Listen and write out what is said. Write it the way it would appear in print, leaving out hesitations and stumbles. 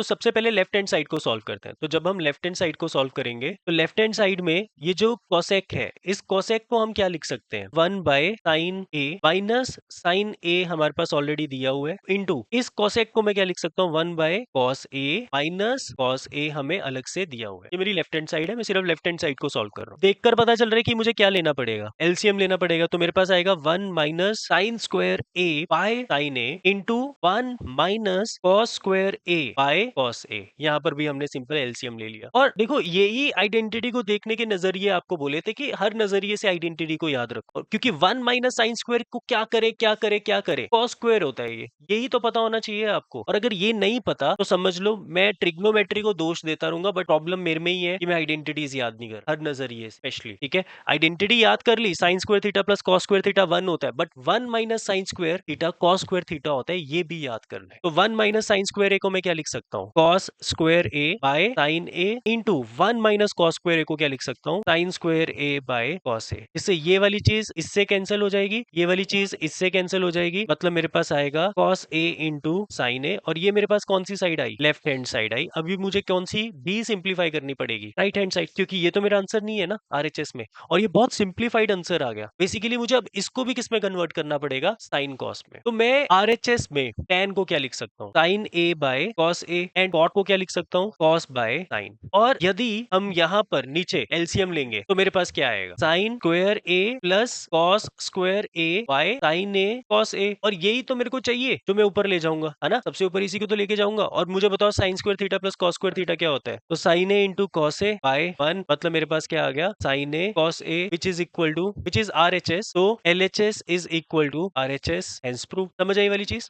सबसे पहले left hand side को सॉल्व करते हैं। तो जब हम लेफ्ट हैंड साइड को सॉल्व करेंगे तो लेफ्ट हैंड साइड में ये जो कोसेक है, इस कोसेक को हम क्या लिख सकते हैं, 1/sin a माइनस साइन ए हमारे पास ऑलरेडी दिया हुआ है, इनटू इस कोसेक को मैं क्या लिख सकता हूँ, 1/cos a minus cos a हमें अलग से दिया हुआ है। ये मेरी लेफ्ट हैंड साइड है, मैं सिर्फ लेफ्ट हैंड साइड को सॉल्व कर रहा हूँ। देखकर पता चल रहा है कि मुझे क्या लेना पड़ेगा, एलसीएम लेना पड़ेगा। तो मेरे पास आएगा 1 minus sine square a by sine a into 1 minus cos square a by cos a। यहाँ पर भी हमने सिंपल एलसीएम ले लिया। और देखो यही आइडेंटिटी को देखने के नजरिए आपको बोले थे कि हर नजरिए से आइडेंटिटी को याद रखो, क्योंकि 1 माइनस साइन स्क्वायर को क्या करे क्या करे क्या करे, कॉस स्क्वायर होता है ये, यही तो पता होना चाहिए आपको। और अगर ये नहीं पता तो समझ लो मैं ट्रिग्नोमेट्री को दोष देता रहूंगा, बट प्रॉब्लम मेरे में ही है कि मैं आइडेंटिटीज याद नहीं कर हर नजरिए स्पेशली। ठीक है, आइडेंटिटी याद कर ली, sine square theta plus cos square theta 1 होता है, but 1 minus sine square theta cos square theta होता है, ये भी याद करना है। तो 1 माइनस साइन स्क्वायर ए को मैं क्या लिख सकता हूँ, cos square A by sine A into 1 minus cos square A को क्या लिख सकता हूँ, sine square A by cos A. इससे ये वाली चीज इससे कैंसिल हो जाएगी, ये वाली चीज इससे कैंसिल हो जाएगी, मतलब मेरे पास आएगा cos A into sine A. और ये मेरे पास कौन सी साइड आई, लेफ्ट हैंड साइड आई। अभी मुझे कौन सी बी सिंप्लीफाई करनी पड़ेगी, राइट हैंड साइड, क्योंकि ये तो मेरा आंसर नहीं है ना आरएचएस में, और ये बहुत सिंप्लीफाइड आंसर आ गया। बेसिकली मुझे अब इसको भी किस में कन्वर्ट करना पड़ेगा, साइन कॉस में। तो मैं आरएचएस में tan को क्या लिख सकता हूँ, sine A by cos A, and cot को क्या लिख सकता हूँ, कॉस बाय साइन। और यदि हम यहाँ पर नीचे एलसीएम लेंगे तो मेरे पास क्या आएगा, sine square A plus cos square A by sine A cos A. और यही तो मेरे को चाहिए जो मैं ऊपर ले जाऊंगा, है ना, सबसे ऊपर इसी को तो लेके जाऊंगा। और मुझे बताओ sine square theta plus cos square theta क्या होता है, तो sine A into cos A by 1, मतलब मेरे पास क्या आ गया, sine A cos A which is equal to which is RHS. तो LHS is equal to RHS, hence prove. समझ आई वाली चीज।